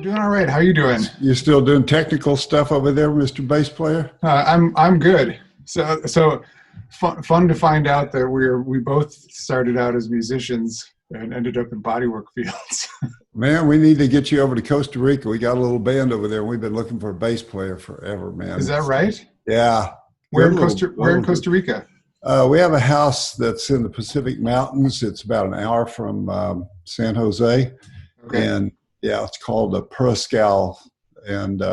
doing all right. How are you doing? You still doing technical stuff over there, Mr. Bass Player? I'm good. So fun to find out that we both started out as musicians and ended up in bodywork fields. Man, we need to get you over to Costa Rica. We got a little band over there, and we've been looking for a bass player forever, man. Is that right? Yeah. Where in Costa Rica? We have a house that's in the Pacific Mountains. It's about an hour from San Jose. Okay. And yeah, it's called a Perascal. And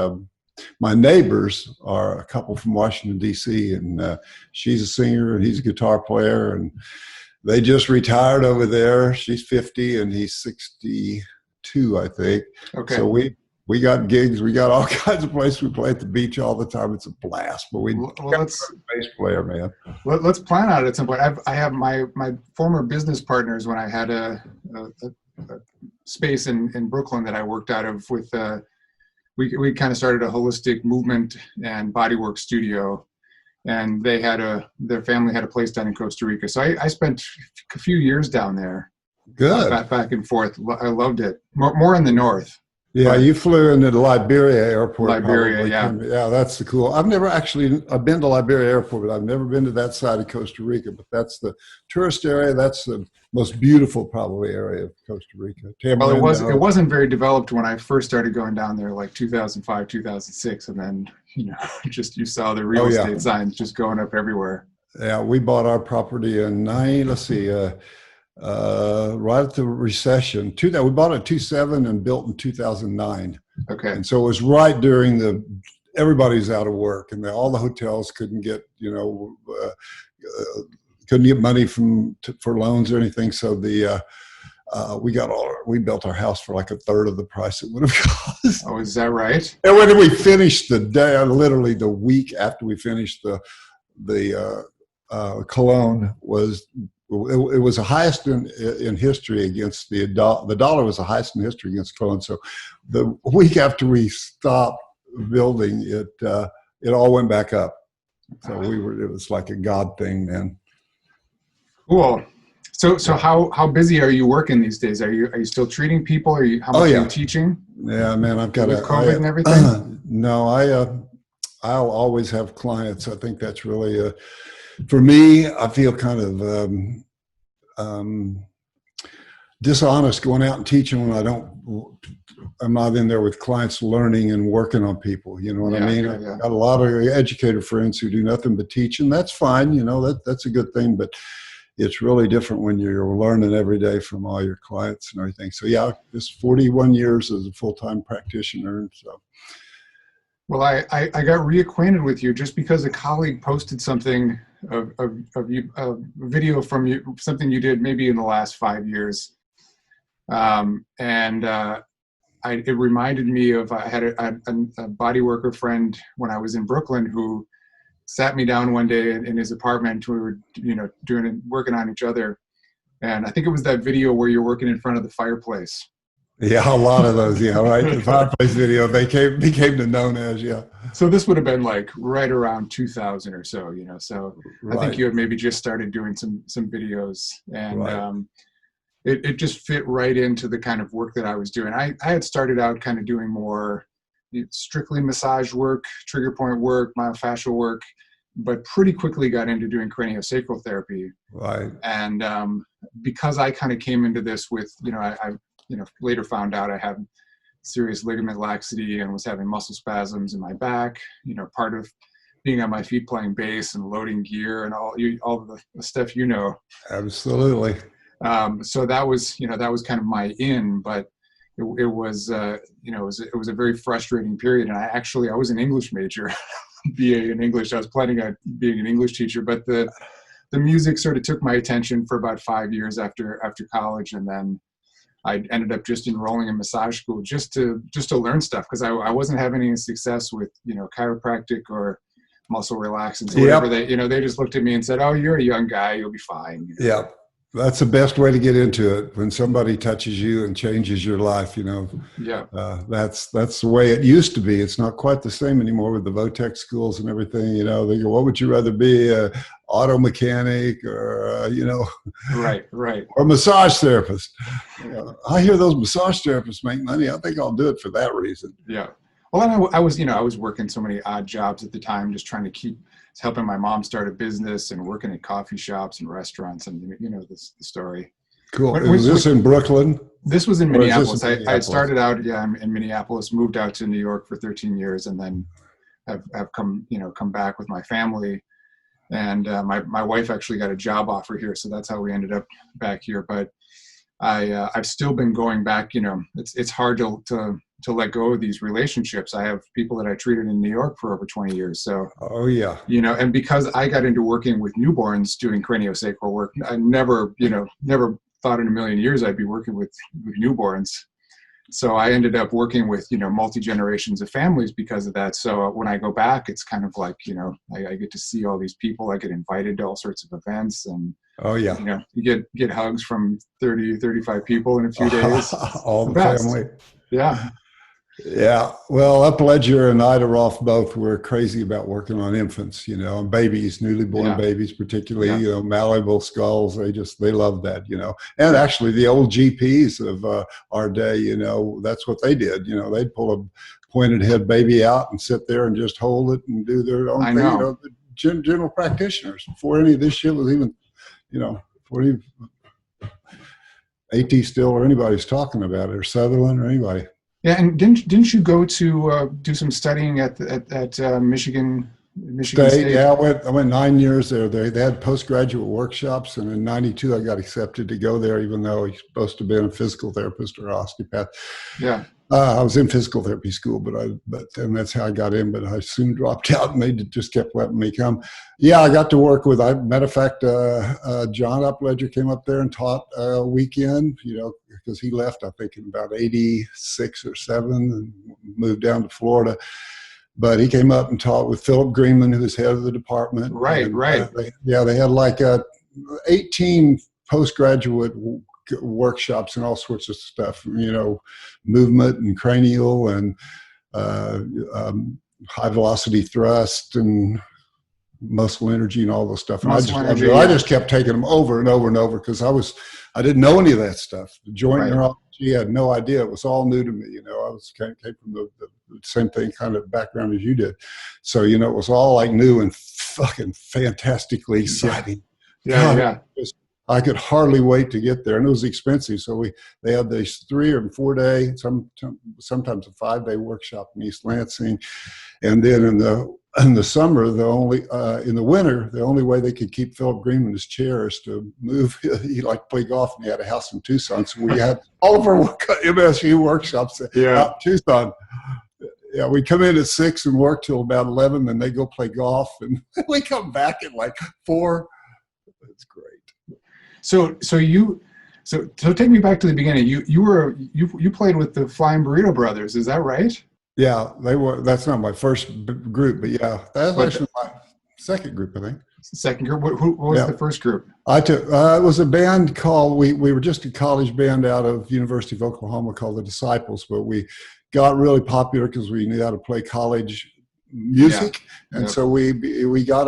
my neighbors are a couple from Washington, D.C., and she's a singer and he's a guitar player. And they just retired over there. She's 50 and he's 62, I think. Okay. So we got gigs. We got all kinds of places. We play at the beach all the time. It's a blast. But let's bass player, man. Let's plan on it at some point. I have my former business partners when I had a space in Brooklyn that I worked out of with. We kind of started a holistic movement and bodywork studio, and their family had a place down in Costa Rica. So I spent a few years down there. Good. Back and forth. I loved it. More in the north. Yeah, you flew into the Liberia airport. Liberia, yeah. Yeah, that's the cool. I've been to Liberia airport, but I've never been to that side of Costa Rica. But that's the tourist area. That's the most beautiful probably area of Costa Rica. Well, it wasn't very developed when I first started going down there, like 2005, 2006, and then you saw the real estate signs just going up everywhere. Yeah, we bought our property in right at the recession. We bought it in 2007 and built in 2009. Okay. And so it was right during everybody's out of work, and all the hotels couldn't get money for loans or anything. So we built our house for like a third of the price it would have cost. Oh, is that right? And when we finished literally the week after we finished the Cologne it was the highest in history against the dollar. The dollar was the highest in history against Cologne. So the week after we stopped building it all went back up. So it was like a God thing, man. Cool. So how busy are you working these days? Are you still treating people? How much are you teaching? Yeah, man, I've got COVID and everything. No, I'll always have clients. I think that's really for me. I feel kind of dishonest going out and teaching when I'm not in there with clients learning and working on people. You know what I mean? Yeah. I've got a lot of educator friends who do nothing but teach, and that's fine. That's a good thing, but it's really different when you're learning every day from all your clients and everything. So yeah, just 41 years as a full-time practitioner. So. Well, I got reacquainted with you just because a colleague posted something of you, a video from you, something you did maybe in the last 5 years. It reminded me of, I had a bodyworker friend when I was in Brooklyn who sat me down one day in his apartment. We were, working on each other. And I think it was that video where you're working in front of the fireplace. Yeah, a lot of those, right? The fireplace video, they became known as, So this would have been like right around 2000 or so, so right. I think you had maybe just started doing some videos, and right. It just fit right into the kind of work that I was doing. I had started out kind of doing more strictly massage work, trigger point work, myofascial work, but pretty quickly got into doing craniosacral therapy. Right. And because I kind of came into this with, I later found out I had serious ligament laxity and was having muscle spasms in my back, part of being on my feet playing bass and loading gear and all the stuff, Absolutely. So that was kind of my in, but it was it was a very frustrating period. And I was an English major, BA in English. I was planning on being an English teacher, but the music sort of took my attention for about 5 years after college. And then I ended up just enrolling in massage school just to learn stuff, because I wasn't having any success with chiropractic or muscle relaxants or whatever. They just looked at me and said, "Oh, you're a young guy, you'll be fine." Yeah, that's the best way to get into it, when somebody touches you and changes your life. Yeah, that's the way it used to be. It's not quite the same anymore with the Votech schools and everything. They go, "What would you rather be, a auto mechanic or right, or a massage therapist?" I hear those massage therapists make money. I think I'll do it for that reason. Yeah. Well, and I was, I was working so many odd jobs at the time, just trying to keep helping my mom start a business and working at coffee shops and restaurants, and the story. Cool. Was this in Brooklyn? This was in Minneapolis. I had started out, in Minneapolis, moved out to New York for 13 years, and then have come back with my family. And my wife actually got a job offer here, so that's how we ended up back here. But I've still been going back. It's hard to let go of these relationships. I have people that I treated in New York for over 20 years. So, oh yeah, and because I got into working with newborns doing craniosacral work, I never thought in a million years I'd be working with newborns. So I ended up working with, multi-generations of families because of that. So when I go back, it's kind of like, I get to see all these people. I get invited to all sorts of events, and oh yeah, you get hugs from 30, 35 people in a few days. All the family. Yeah. Yeah. Well, Upledger and Ida Rolf both were crazy about working on infants, and babies, newly born babies, particularly, malleable skulls. They love that, and actually the old GPs of our day, that's what they did. They'd pull a pointed head baby out and sit there and just hold it and do their own thing. The general practitioners, before any of this shit was even, before even AT Still or anybody's talking about it, or Sutherland or anybody. Yeah, and didn't you go to do some studying at Michigan State? Yeah, I went 9 years there. They had postgraduate workshops, and in '92 I got accepted to go there, even though I was supposed to have been a physical therapist or osteopath. Yeah, I was in physical therapy school, and that's how I got in. But I soon dropped out, and they just kept letting me come. Yeah, I got to work with. Matter of fact, John Upledger came up there and taught a weekend. Because he left, I think, in about '86 or '7, and moved down to Florida. But he came up and taught with Philip Greenman, who was head of the department. Right. They had like 18 postgraduate workshops and all sorts of stuff, movement and cranial and high velocity thrust and muscle energy and all those stuff. And I just kept taking them over and over and over because I didn't know any of that stuff. The joint neurology, I had no idea. It was all new to me. I came from the same thing kind of background as you did. So, it was all like new and fucking fantastically exciting. Yeah. I could hardly wait to get there, and it was expensive. So they had these 3 or 4 day, sometimes a 5-day workshop in East Lansing, and then in the summer, in the winter, the only way they could keep Philip Green in his chair is to move. He liked to play golf, and he had a house in Tucson, so we had all of our MSU workshops out in Tucson. Yeah, we come in at 6 and work till about 11, and they go play golf, and we come back at like 4. It's great. So take me back to the beginning. You played with the Flying Burrito Brothers, is that right? Yeah, they were. That's not my first group, but yeah, that's actually my second group, I think. Second group. What was the first group? I took. It was a band called. We were just a college band out of University of Oklahoma called the Disciples, but we got really popular because we knew how to play college music, and so we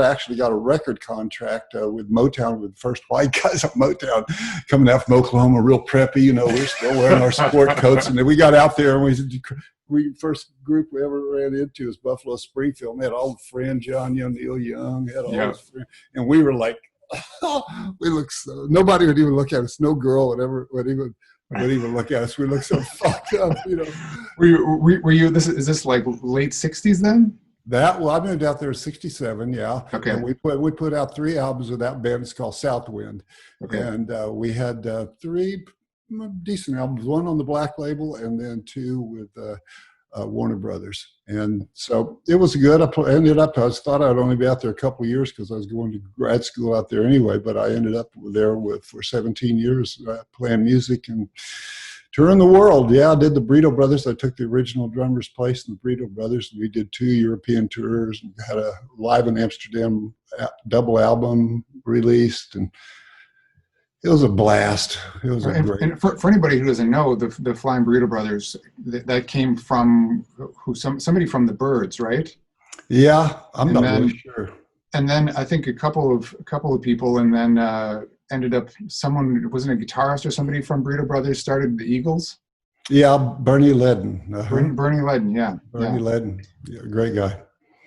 actually got a record contract with Motown, with the first white guys at Motown coming out from Oklahoma, real preppy. We're still wearing our sport coats, and then we got out there and we first group we ever ran into was Buffalo Springfield. And they had all the fringe on, Neil Young had all those fringe, and we were like, we looked so, nobody would even look at us. No girl would even look at us. We looked so fucked up, Were you? Is this like late '60s then? I moved out there in '67, yeah. Okay. And we put out 3 albums with that band. It's called Southwind. Okay. And we had 3 decent albums, 1 on the Black label and then 2 with Warner Brothers. And so it was good. I thought I'd only be out there a couple of years because I was going to grad school out there anyway, but I ended up there for 17 years playing music and touring the world. Yeah, I did the Burrito Brothers. I took the original drummer's place in the Burrito Brothers. We did 2 European tours and had a Live in Amsterdam double album released, and it was a blast. It was great. And for anybody who doesn't know, the Flying Burrito Brothers, that came from somebody from the Byrds, right? Yeah, I'm not really sure. And then I think a couple of people, and then ended up, someone, wasn't a guitarist or somebody from Burrito Brothers started the Eagles? Yeah, Bernie Ledden. Uh-huh. Bernie Ledden, yeah. Bernie Ledden, yeah, great guy.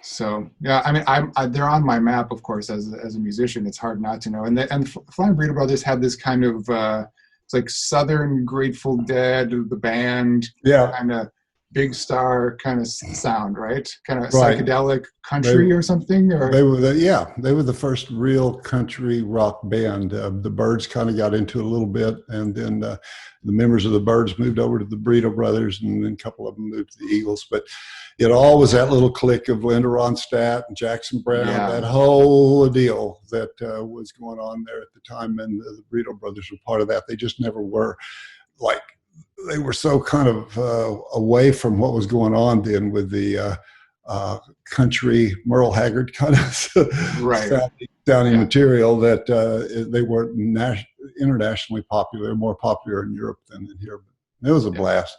So yeah, I mean, they're on my map, of course, as a musician. It's hard not to know. And Flying Burrito Brothers had this kind of it's like Southern Grateful Dead, the band, Yeah, kind of big star kind of sound, right? Kind of right. psychedelic country or something. Or they were the first real country rock band. The Byrds kind of got into it a little bit, and then the members of the Byrds moved over to the Burrito Brothers, and then a couple of them moved to the Eagles. But it all was that little clique of Linda Ronstadt and Jackson Brown, that whole deal that was going on there at the time, and the Burrito Brothers were part of that. They just never were like, they were so kind of away from what was going on then with the country Merle Haggard kind of sounding material, that they weren't internationally popular, more popular in Europe than in here. But it was a blast.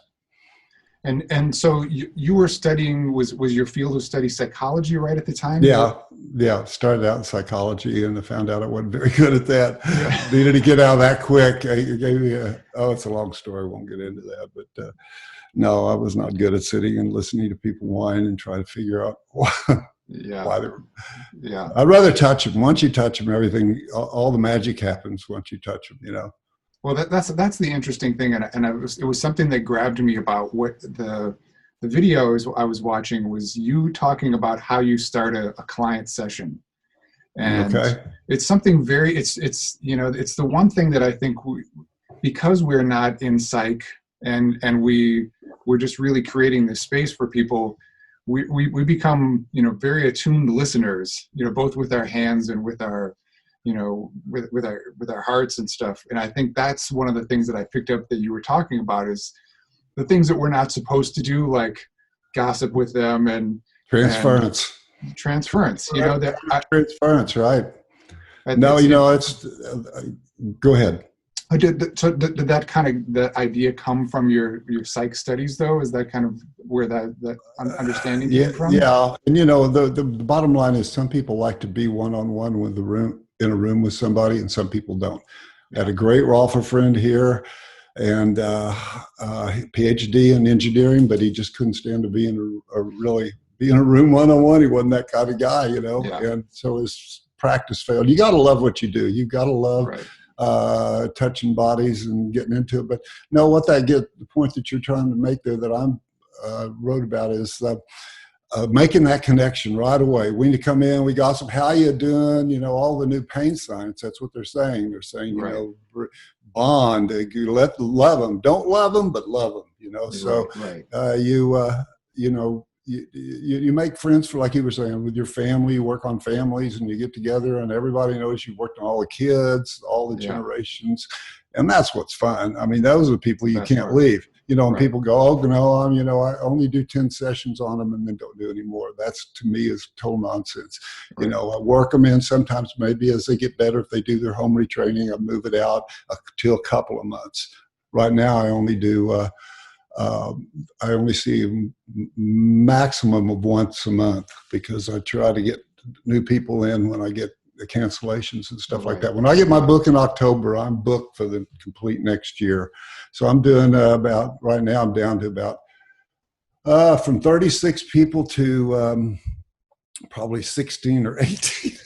And so you were studying, was your field of study psychology right at the time? Yeah. Started out in psychology, and I found out I wasn't very good at that. Yeah. Needed to get out of that quick. It gave me it's a long story. I won't get into that. But no, I was not good at sitting and listening to people whine and try to figure out why they were. Yeah. I'd rather touch them. Once you touch them, everything, all the magic happens once you touch them, you know. Well, that's the interesting thing, and it was something that grabbed me about what the videos I was watching was you talking about how you start a client session, and it's something very it's you know, it's the one thing that I think because we're not in psych and we're just really creating this space for people, we become, you know, very attuned listeners, you know, both with our hands and with our, you know, with our hearts and stuff. And I think that's one of the things that I picked up that you were talking about, is the things that we're not supposed to do, like gossip with them and transference, you know, that transference, right? No, you know, it's go ahead. Did that kind of, that idea come from your psych studies though? Is that kind of where that understanding came from? Yeah. And you know, the bottom line is some people like to be one-on-one in a room with somebody, and some people don't. I had a great Rolf friend here, and PhD in engineering, but he just couldn't stand to be in a room one-on-one. He wasn't that kind of guy, you know. And so his practice failed. You got to love what you do. You got to love touching bodies and getting into it. But no, the point that you're trying to make there that I'm wrote about is making that connection right away. When you come in, we gossip, how you doing? You know, all the new pain science, that's what they're saying. They're saying, you know, bond, you love them. Don't love them, but love them, you know. So you know, you make friends, for like you were saying, with your family. You work on families, and you get together, and everybody knows you've worked on all the kids, all the generations, and that's what's fun. I mean, those are the people you can't leave. You know, and people go, oh, no, you know, I only do 10 sessions on them and then don't do any more. That's, to me, is total nonsense. You know, I work them in sometimes, maybe as they get better, if they do their home retraining, I move it out to a couple of months. Right now, I only do, I only see a maximum of once a month, because I try to get new people in when I get the cancellations and stuff like that. When I get my book in October, I'm booked for the complete next year. So I'm doing right now I'm down to about from 36 people to probably 16 or 18.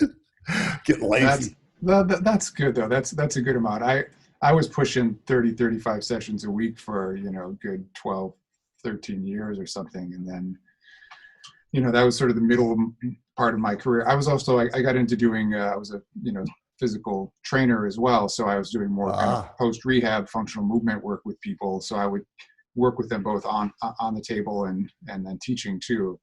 Getting lazy. That's good though. That's a good amount. I was pushing 30, 35 sessions a week for, you know, good 12, 13 years or something. And then, you know, that was sort of the middle part of my career. I was also, I got into doing, I was a, you know, physical trainer as well. So I was doing more kind of post-rehab functional movement work with people. So I would work with them both on the table and then teaching too.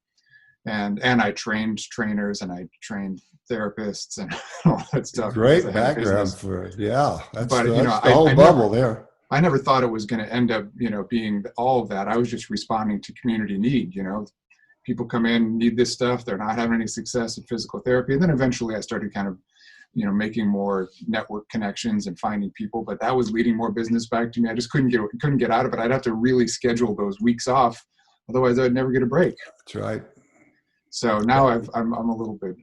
And I trained trainers and I trained therapists and all that stuff. Great background for it. Yeah. That's you know, the whole bubble there. I never thought it was going to end up, you know, being all of that. I was just responding to community need, you know. People come in, need this stuff. They're not having any success in physical therapy. And then eventually I started kind of, you know, making more network connections and finding people, but that was leading more business back to me. I just couldn't get out of it. I'd have to really schedule those weeks off. Otherwise I'd never get a break. That's right. So now I'm a little bit.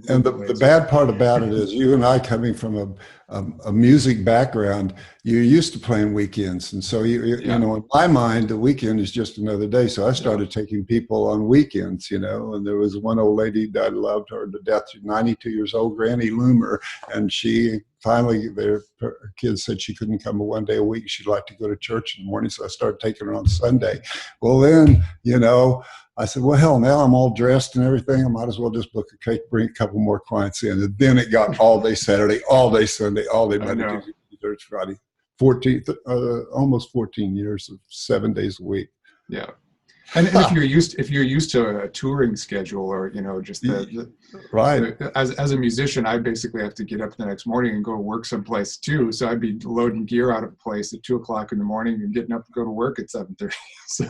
And the bad part about it is, you and I, coming from a music background, you're used to playing weekends, and so you know, in my mind, the weekend is just another day. So I started taking people on weekends, you know. And there was one old lady that I loved her to death. She's 92 years old, Granny Loomer, and she finally, their kids said she couldn't come one day a week. She'd like to go to church in the morning, so I started taking her on Sunday. Well, then, you know, I said, well, hell, now I'm all dressed and everything. I might as well just book a cake, bring a couple more clients in. And then it got all day Saturday, all day Sunday, all day Monday, Tuesday, Thursday, Friday. 14, almost 14 years of 7 days a week. Yeah. And if you're used to a touring schedule, or, you know, just right. As a musician, I basically have to get up the next morning and go work someplace too. So I'd be loading gear out of a place at 2:00 in the morning and getting up to go to work at 7:30. So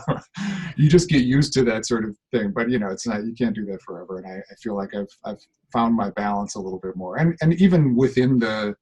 you just get used to that sort of thing. But, you know, it's not, you can't do that forever. And I feel like I've found my balance a little bit more. And even within the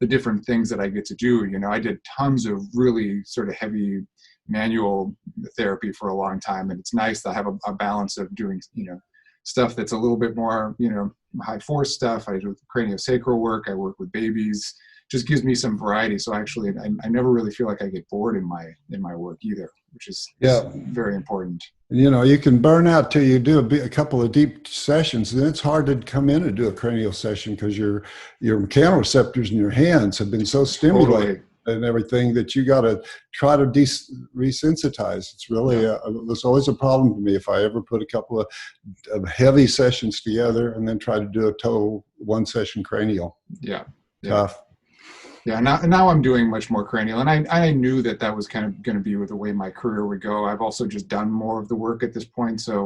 different things that I get to do, you know, I did tons of really sort of heavy manual therapy for a long time, and it's nice to have a balance of doing, you know, stuff that's a little bit more, you know, high force stuff. I do craniosacral work, I work with babies, just gives me some variety. So actually I never really feel like I get bored in my work either, which is very important. You know, you can burn out till you do a couple of deep sessions, and then it's hard to come in and do a cranial session because your mechanoreceptors in your hands have been so stimulated and everything that you got to try to resensitize. It's really there's always a problem for me if I ever put a couple of heavy sessions together and then try to do a total one session cranial. Tough. Yeah, now I'm doing much more cranial, and I knew that was kind of going to be the way my career would go. I've also just done more of the work at this point, so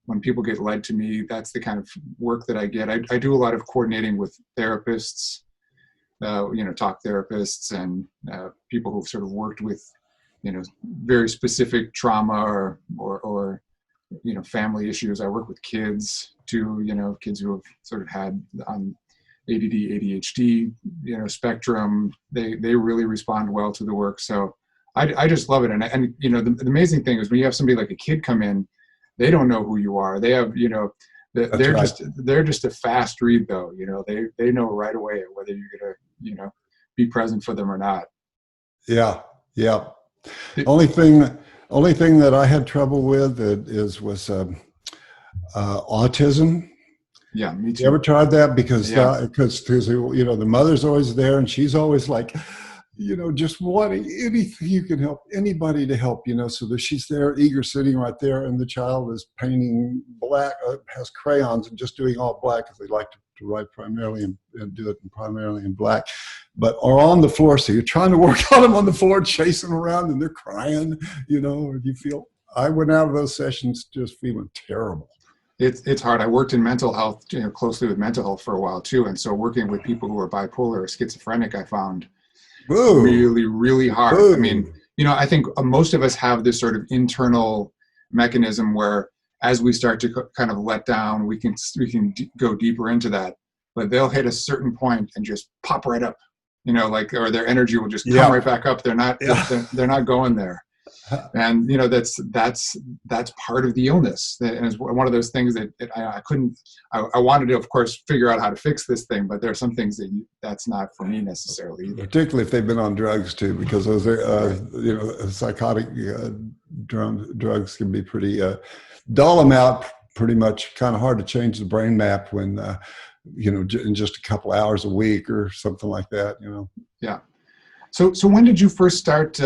when people get led to me, that's the kind of work that I get. I do a lot of coordinating with therapists, you know, talk therapists, and people who've sort of worked with, you know, very specific trauma or you know, family issues. I work with kids too, you know, kids who have sort of had ADD, ADHD, you know, spectrum. They really respond well to the work. So I just love it. And you know, the amazing thing is when you have somebody like a kid come in, they don't know who you are. They have, you know, they're just a fast read though. You know, they know right away whether you're gonna, you know, be present for them or not. Yeah. Only thing that I had trouble with was autism. Yeah, me too. You ever tried that? Because you know, the mother's always there, and she's always like, you know, just wanting anything you can help, anybody to help, you know, so that she's there, eager, sitting right there, and the child is painting black, has crayons and just doing all black because they like to write primarily and do it primarily in black, but are on the floor. So you're trying to work on them on the floor, chasing around, and they're crying, you know, and I went out of those sessions just feeling terrible. It's hard. I worked in mental health, you know, closely with mental health for a while too. And so working with people who are bipolar or schizophrenic, I found really, really hard. I mean, you know, I think most of us have this sort of internal mechanism where as we start to kind of let down, we can go deeper into that, but they'll hit a certain point and just pop right up, you know, like, or their energy will just come right back up. They're not going there. And, you know, that's part of the illness. And it's one of those things that I wanted to, of course, figure out how to fix this thing, but there are some things that's not for me necessarily either. Particularly if they've been on drugs too, because those are, you know, psychotic drugs can be pretty, dull them out pretty much, kind of hard to change the brain map when, you know, in just a couple hours a week or something like that, you know. Yeah. So when did you first start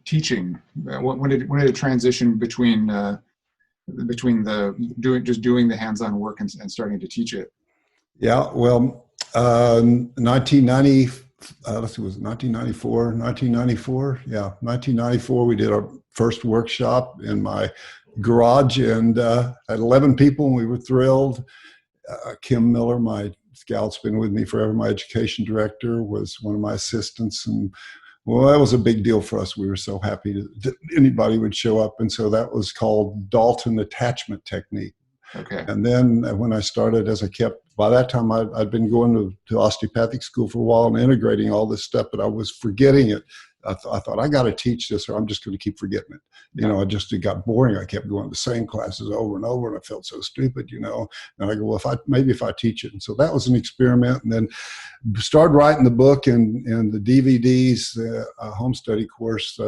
teaching? When did it transition between doing the hands-on work and starting to teach it? Yeah, well, 1990. Let's see, was it 1994? 1994. Yeah, 1994. We did our first workshop in my garage, and had 11 people, and we were thrilled. Kim Miller, my gal's been with me forever, my education director, was one of my assistants, and well, that was a big deal for us. We were so happy that anybody would show up, and so that was called Dalton Attachment Technique. Okay. And then when I started, as I kept by that time I'd been going to osteopathic school for a while and integrating all this stuff, but I was forgetting it. I thought I got to teach this or I'm just going to keep forgetting it. You know, it got boring. I kept going to the same classes over and over and I felt so stupid, you know, and I go, well, maybe if I teach it. And so that was an experiment, and then started writing the book and the DVDs, home study course,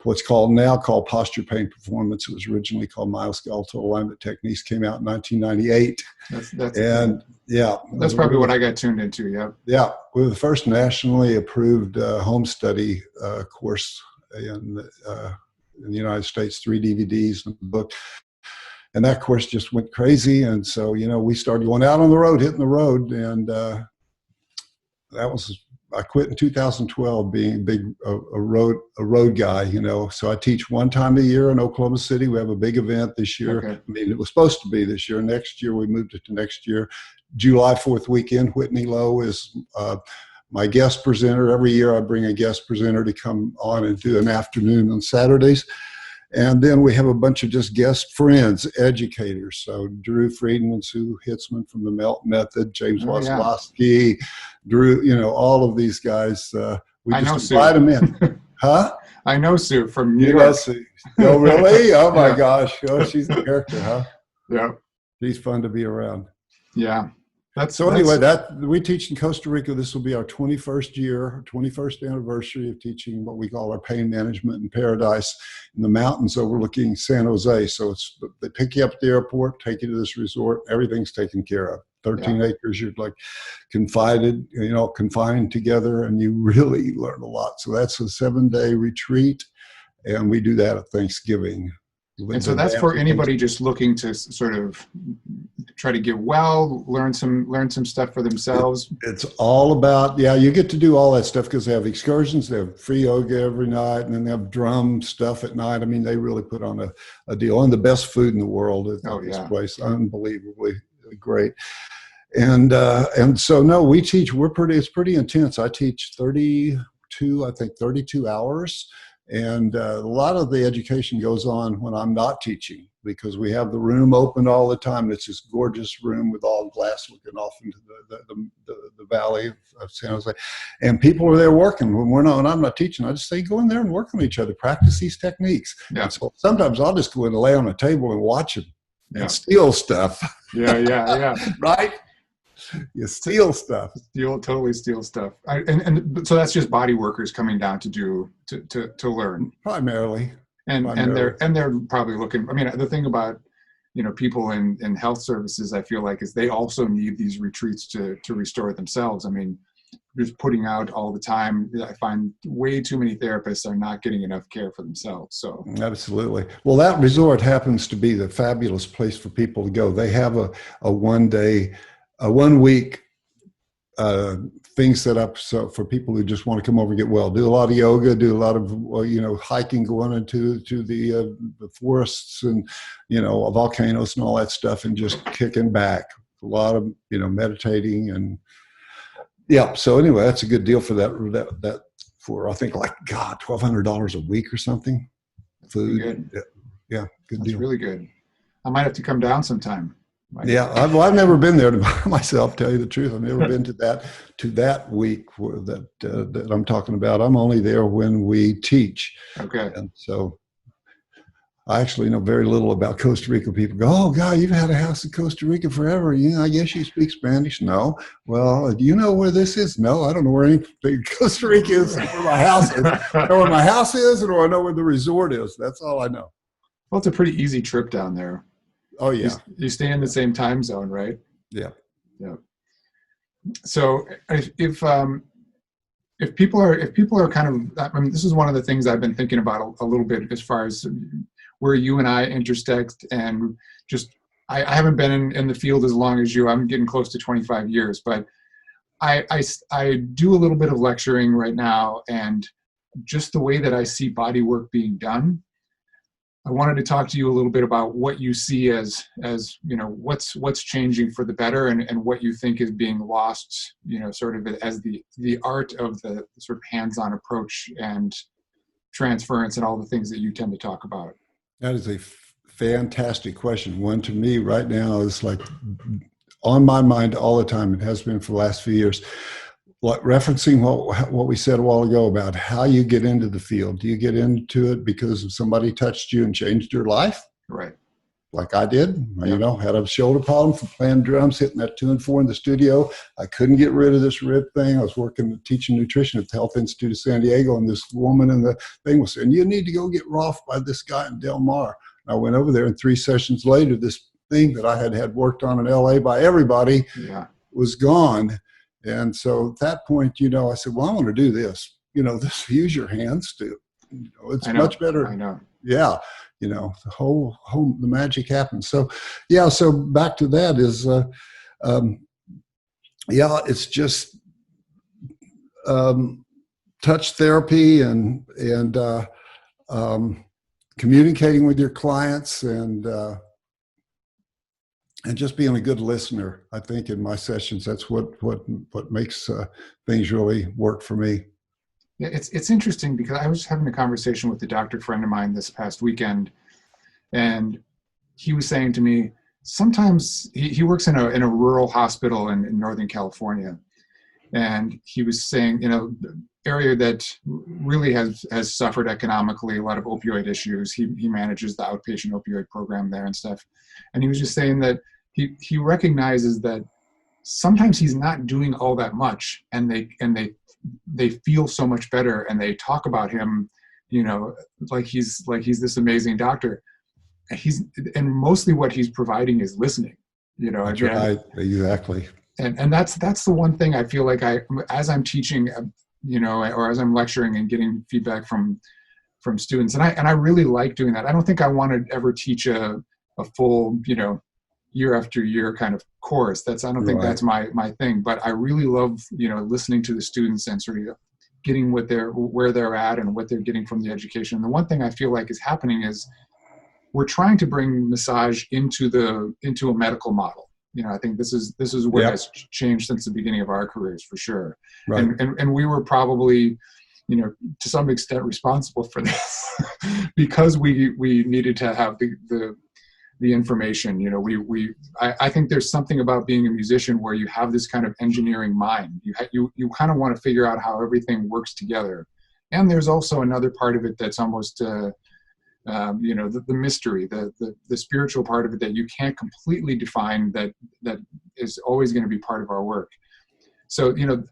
what's now called Posture Pain Performance. It was originally called Myoskeletal Alignment Techniques, came out in 1998. That's probably what I got tuned into. Yeah. Yeah. We were the first nationally approved home study course in the United States, 3 DVDs and a book. And that course just went crazy. And so, you know, we started going out on the road, hitting the road. And I quit in 2012 being a road guy, you know. So I teach one time a year in Oklahoma City. We have a big event this year. Okay. I mean, it was supposed to be this year. Next year, we moved it to next year. July 4th weekend, Whitney Lowe is my guest presenter. Every year I bring a guest presenter to come on and do an afternoon on Saturdays. And then we have a bunch of just guest friends, educators. So Drew Friedman, Sue Hitzman from the MELT Method, James Wasilowski, Drew, you know, all of these guys. We just invite them in. Huh? I know Sue from New York. Oh, really? Oh, my gosh. Oh, she's a character, huh? Yeah. She's fun to be around. Yeah. Anyway, we teach in Costa Rica. This will be our 21st year, 21st anniversary of teaching what we call our pain management in paradise in the mountains overlooking San Jose. So they pick you up at the airport, take you to this resort. Everything's taken care of. 13 acres. You're like confined together, and you really learn a lot. So that's a 7-day retreat, and we do that at Thanksgiving. And so that's for anybody just looking to sort of try to get well, learn some stuff for themselves. It's all about, you get to do all that stuff because they have excursions, they have free yoga every night, and then they have drum stuff at night. I mean, they really put on a deal, and the best food in the world at this place. Unbelievably great. And so, no, we teach, it's pretty intense. I teach 32 hours. And a lot of the education goes on when I'm not teaching, because we have the room open all the time. It's this gorgeous room with all glass looking off into the valley of San Jose. And people are there working. When I'm not teaching, I just say, go in there and work on each other, practice these techniques. Yeah. So sometimes I'll just go in and lay on a table and watch them and steal stuff. Yeah. Right? You steal stuff. Totally steal stuff. And so that's just body workers coming down to learn primarily. And they're probably looking. I mean, the thing about people in health services, I feel like, is they also need these retreats to restore themselves. I mean, just putting out all the time, I find way too many therapists are not getting enough care for themselves. So absolutely. Well, that resort happens to be the fabulous place for people to go. They have a 1 week thing set up so for people who just want to come over and get well. Do a lot of yoga, do a lot of hiking, going into the forests and volcanoes and all that stuff, and just kicking back. A lot of meditating and So anyway, that's a good deal for that for, I think, like $1,200 a week or something. Food, good. Good that's deal. Really good. I might have to come down sometime. I've never been there myself, tell you the truth. I've never been to that week that I'm talking about. I'm only there when we teach. Okay. And so I actually know very little about Costa Rica. People go, "Oh God, you've had a house in Costa Rica forever. I guess you speak Spanish." No. Well, do you know where this is? No, I don't know where anything Costa Rica is, where my house is. I know where my house is, and I know where the resort is. That's all I know. Well, it's a pretty easy trip down there. Oh yeah, you stay in the same time zone, right? Yeah. So if people are kind of, I mean, this is one of the things I've been thinking about a little bit as far as where you and I intersect, and just I haven't been in the field as long as you. I'm getting close to 25 years, but I do a little bit of lecturing right now, and just the way that I see body work being done. I wanted to talk to you a little bit about what you see as what's changing for the better, and what you think is being lost, sort of as the art of the sort of hands-on approach and transference and all the things that you tend to talk about. That is a fantastic question. One to me right now is like on my mind all the time. It has been for the last few years. Like referencing what we said a while ago about how you get into the field. Do you get into it because somebody touched you and changed your life? Right. Like I did, Yep. Had a shoulder problem from playing drums, hitting that 2 and 4 in the studio. I couldn't get rid of this rib thing. I was teaching nutrition at the Health Institute of San Diego, and this woman in the thing was saying, "You need to go get Rolf by this guy in Del Mar." And I went over there, and 3 sessions later, this thing that I had worked on in LA by everybody was gone. And so at that point, I said, well, I want to do this. Use your hands to, it's much better. I know. Yeah. The whole the magic happens. So, yeah. So back to that is, it's just touch therapy and communicating with your clients and just being a good listener. I think in my sessions, that's what makes things really work for me. Yeah, it's interesting because I was having a conversation with a doctor friend of mine this past weekend, and he was saying to me, sometimes he works in a rural hospital in Northern California, and he was saying, the area that really has suffered economically, a lot of opioid issues. He manages the outpatient opioid program there and stuff, and he was just saying that he recognizes that sometimes he's not doing all that much, and they feel so much better, and they talk about him, like he's this amazing doctor. And mostly what he's providing is listening. That's right. Exactly. And that's the one thing I feel like as I'm teaching, or as I'm lecturing and getting feedback from students, and I really like doing that. I don't think I want to ever teach a full, year after year kind of course. I don't think that's my thing, but I really love, listening to the students and sort of getting where they're at and what they're getting from the education. And the one thing I feel like is happening is we're trying to bring massage into a medical model. I think this is what has changed since the beginning of our careers, for sure. Right. And we were probably, to some extent responsible for this because we needed to have the information. I think there's something about being a musician where you have this kind of engineering mind. You kind of want to figure out how everything works together. And there's also another part of it that's almost the mystery, the spiritual part of it that you can't completely define, that is always going to be part of our work. So, the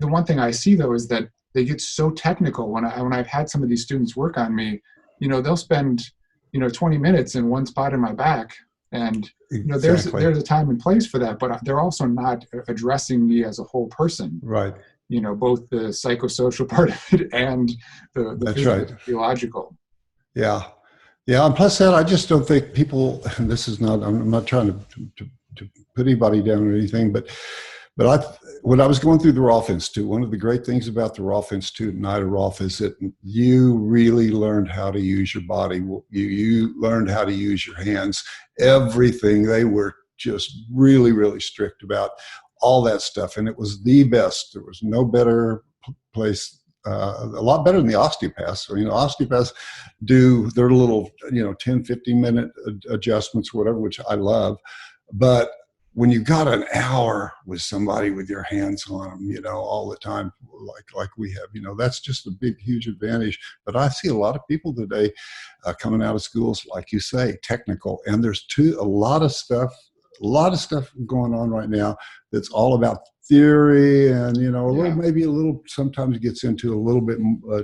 one thing I see though is that they get so technical when I've had some of these students work on me, they'll spend 20 minutes in one spot in my back, and there's a time and place for that, but they're also not addressing me as a whole person. Right. Both the psychosocial part of it and the theological. Yeah. Yeah. And plus that, I just don't think people, and I'm not trying to put anybody down or anything, but when I was going through the Rolf Institute, one of the great things about the Rolf Institute and Ida Rolf is that you really learned how to use your body. You learned how to use your hands, everything. They were just really, really strict about all that stuff. And it was the best. There was no better place, a lot better than the osteopaths. So, osteopaths do their little, 10, 15-minute adjustments, whatever, which I love. But when you got an hour with somebody with your hands on them, all the time, like we have, that's just a big, huge advantage. But I see a lot of people today coming out of schools, like you say, technical, and there's a lot of stuff going on right now that's all about theory and, sometimes gets into a little bit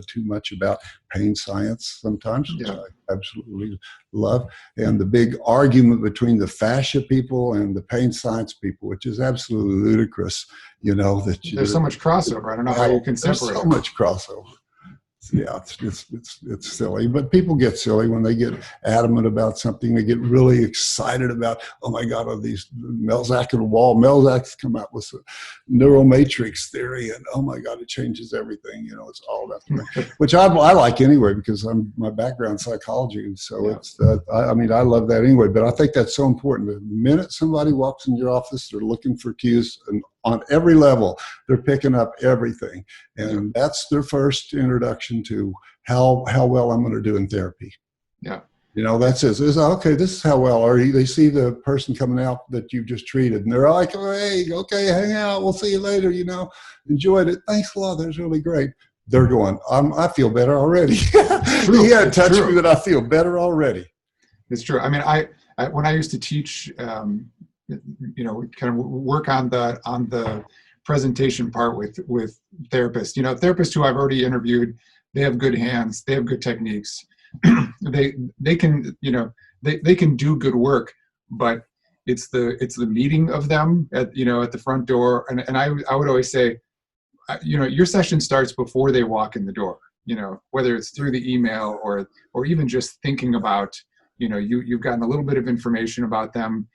too much about pain science sometimes, which I absolutely love. And the big argument between the fascia people and the pain science people, which is absolutely ludicrous, that there's so much crossover. I don't know how you can separate. There's so much crossover. Yeah, it's silly, but people get silly when they get adamant about something. They get really excited about, oh my God, are these Melzak's come out with a neural matrix theory, and oh my God, it changes everything. It's all about the which I like anyway, because my background psychology, and so I love that anyway. But I think that's so important. The minute somebody walks in your office, they're looking for cues, and on every level, they're picking up everything. And that's their first introduction to how well I'm going to do in therapy. Yeah. You know, that says, okay, this is how well. Or they see the person coming out that you've just treated, and they're like, oh, hey, okay, hang out. We'll see you later. You know, enjoyed it. Thanks a lot. That was really great. They're going, I feel better already. He hadn't touched me, but I feel better already. It's true. I mean, I when I used to teach, you know, kind of work on the presentation part with therapists. You know, therapists who I've already interviewed, they have good hands, they have good techniques. they can, you know, they can do good work, but it's the meeting of them at, you know, at the front door. And I would always say, you know, your session starts before they walk in the door, you know, whether it's through the email or even just thinking about, you know, you've gotten a little bit of information about them.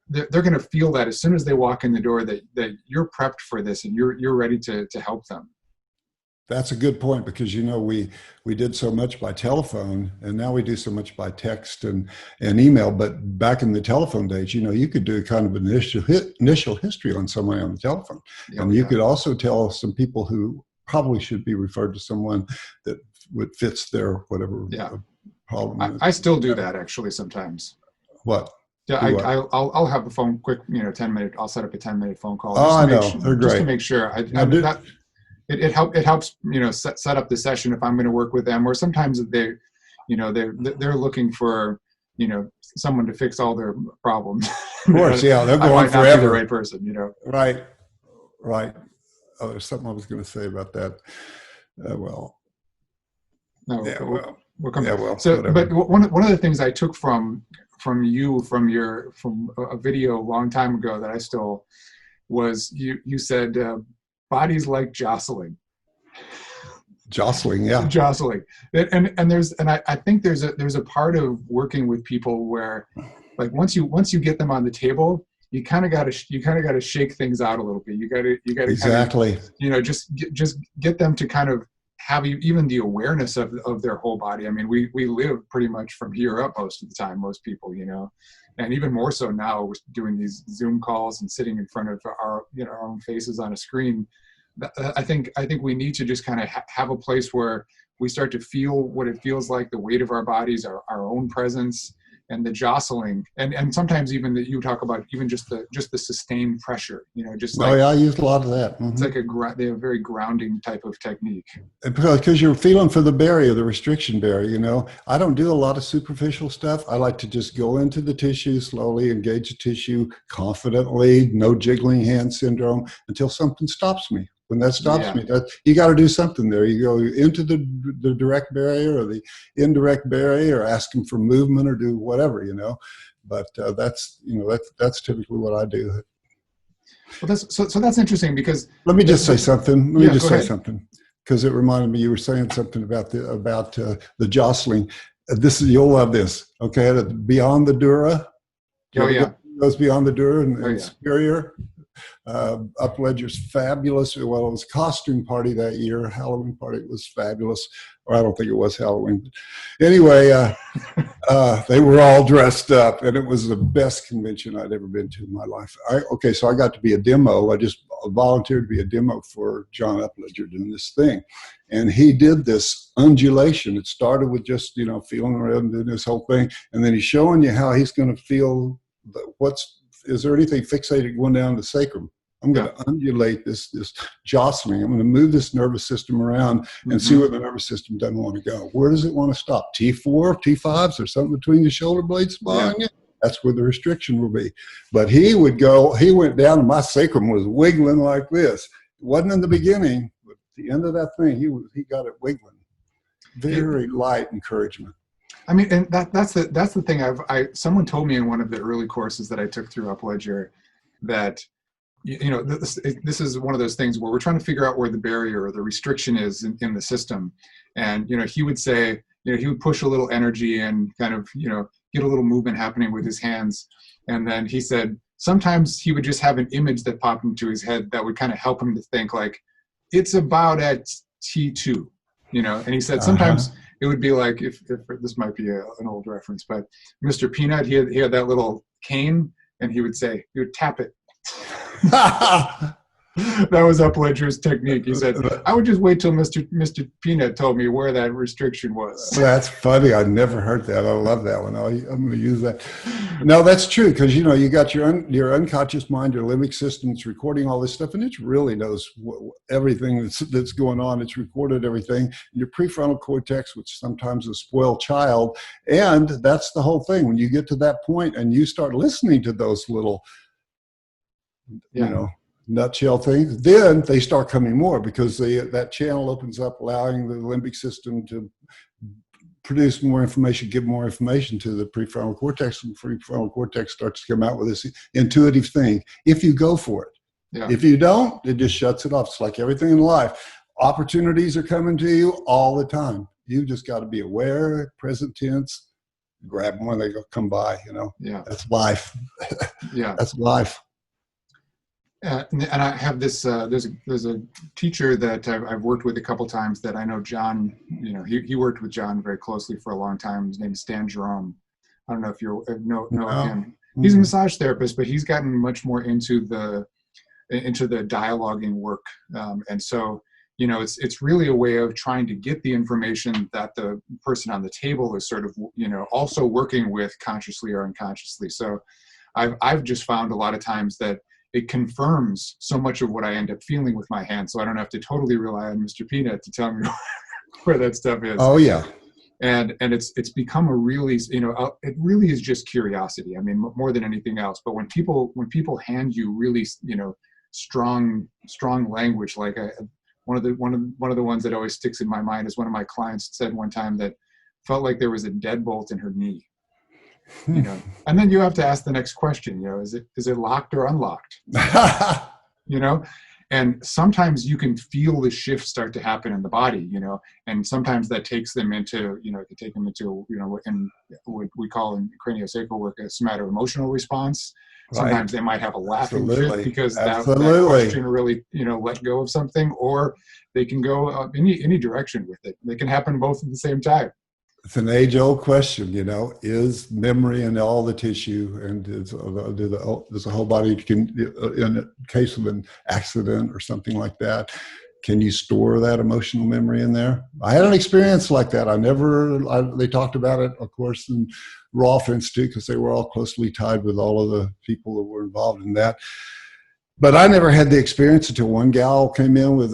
They're going to feel that as soon as they walk in the door that you're prepped for this and you're ready to help them. That's a good point, because, you know, we did so much by telephone, and now we do so much by text and email. But back in the telephone days, you know, you could do kind of an initial history on somebody on the telephone. And you could also tell some people who probably should be referred to someone that fits their whatever problem. I still do that actually sometimes. What? Yeah, I'll have a phone quick, you know, 10-minute. I'll set up a 10-minute phone call. Oh, I know, they're great. Just to make sure. It helps, you know, set up the session if I'm going to work with them. Or sometimes they're looking for, you know, someone to fix all their problems. Of course, yeah, they're going forever. I might not be the right person, you know. Right. Oh, there's something I was going to say about that. Well. No, yeah, we'll come back. Well, so, whatever. but one of the things I took from a video a long time ago that I stole was you said bodies like jostling. Jostling, yeah. Jostling. And I think there's a part of working with people where, like, once you get them on the table, you kind of got to shake things out a little bit. You got to exactly. Kind of, you know, just get them to kind of have even the awareness of their whole body. I mean, we live pretty much from here up most of the time, most people, you know, and even more so now we're doing these Zoom calls and sitting in front of our, you know, our own faces on a screen. I think we need to just kind of have a place where we start to feel what it feels like, the weight of our bodies, our own presence, and the jostling, and sometimes even that you talk about even just the sustained pressure, you know, just like, oh yeah, I use a lot of that. Mm-hmm. It's like they have a very grounding type of technique. Because you're feeling for the barrier, the restriction barrier, you know. I don't do a lot of superficial stuff. I like to just go into the tissue slowly, engage the tissue confidently, no jiggling hand syndrome, until something stops me. When that stops me, you got to do something there. You go into the direct barrier or the indirect barrier, or ask them for movement, or do whatever, you know. But that's typically what I do. Well, that's interesting, because let me just say something. Let me just say ahead. something, because it reminded me you were saying something about the jostling. You'll love this. Okay, beyond the dura. Oh yeah, goes beyond the dura and superior. Upledger's fabulous. Well, it was a costume party that year. Halloween party. It was fabulous. Or I don't think it was Halloween. Anyway, they were all dressed up, and it was the best convention I'd ever been to in my life. So I got to be a demo. I just volunteered to be a demo for John Upledger doing this thing. And he did this undulation. It started with just, you know, feeling around and doing this whole thing. And then he's showing you how he's going to feel is there anything fixated going down the sacrum? I'm going to undulate this jostling. I'm going to move this nervous system around and see where the nervous system doesn't want to go. Where does it want to stop? T4, T5s, or something between the shoulder blades behind you? That's where the restriction will be. But he went down and my sacrum was wiggling like this. It wasn't in the beginning, but at the end of that thing, he got it wiggling. Very light encouragement. I mean, and that's the thing. Someone told me in one of the early courses that I took through Upledger that, you know, this is one of those things where we're trying to figure out where the barrier or the restriction is in the system. And, you know, he would say, you know, he would push a little energy and kind of, you know, get a little movement happening with his hands. And then he said sometimes he would just have an image that popped into his head that would kind of help him to think, like, it's about at T2, you know. And he said sometimes it would be like, if this might be an old reference, but Mr. Peanut, he had that little cane, and he would tap it. That was Upledger's technique. He said, I would just wait till Mr. Peanut told me where that restriction was. That's funny. I've never heard that. I love that one. I'm going to use that. No, that's true, because you know you got your unconscious mind, your limbic system. It's recording all this stuff, and it really knows everything that's going on. It's recorded everything. Your prefrontal cortex, which sometimes is a spoiled child, and that's the whole thing. When you get to that point and you start listening to those little, you know, nutshell things, then they start coming more, because that channel opens up, allowing the limbic system to produce more information, give more information to the prefrontal cortex, and the prefrontal cortex starts to come out with this intuitive thing if you go for it. Yeah. If you don't, it just shuts it off. It's like everything in life. Opportunities are coming to you all the time. You just got to be aware, present tense, grab them when they come by, you know. Yeah. That's life. Yeah. That's life. And I have this, there's a teacher that I've worked with a couple times that I know John, you know, he worked with John very closely for a long time. His name is Stan Jerome. I don't know if you know of him. He's a massage therapist, but he's gotten much more into the dialoguing work. And so, you know, it's really a way of trying to get the information that the person on the table is sort of, you know, also working with consciously or unconsciously. So I've just found a lot of times that it confirms so much of what I end up feeling with my hands. So I don't have to totally rely on Mr. Peanut to tell me where that stuff is. Oh yeah. And it's become a really, you know, it really is just curiosity. I mean, more than anything else. But when people hand you really, you know, strong language, like one of the ones that always sticks in my mind is one of my clients said one time that felt like there was a deadbolt in her knee. You know, and then you have to ask the next question, you know, is it locked or unlocked? You know, and sometimes you can feel the shift start to happen in the body, you know, and sometimes that takes them into, you know, it can take them into, you know, in what we call in craniosacral work a somatoemotional response. Sometimes they might have a laughing fit because that question really, you know, let go of something, or they can go any direction with it. They can happen both at the same time. It's an age-old question, you know, is memory in all the tissue, and does the whole body, in a case of an accident or something like that, can you store that emotional memory in there? I had an experience like that. They talked about it, of course, in Rolf Institute, because they were all closely tied with all of the people that were involved in that. But I never had the experience until one gal came in with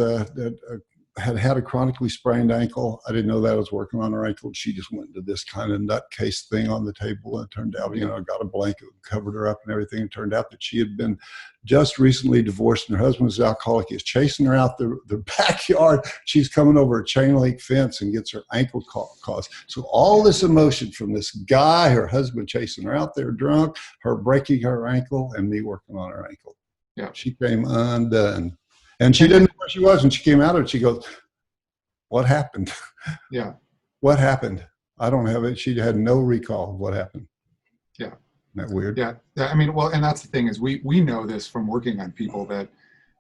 had a chronically sprained ankle. I didn't know that I was working on her ankle. She just went into this kind of nutcase thing on the table, and it turned out, you know, I got a blanket, covered her up and everything. It turned out that she had been just recently divorced, and her husband was an alcoholic. He was chasing her out the backyard. She's coming over a chain link fence and gets her ankle caused. So all this emotion from this guy, her husband chasing her out there drunk, her breaking her ankle, and me working on her ankle. Yeah, she came undone. And she didn't know where she was when she came out of it. She goes, what happened? Yeah. What happened? I don't have it. She had no recall of what happened. Yeah. Isn't that weird? Yeah. I mean, well, and that's the thing is we know this from working on people that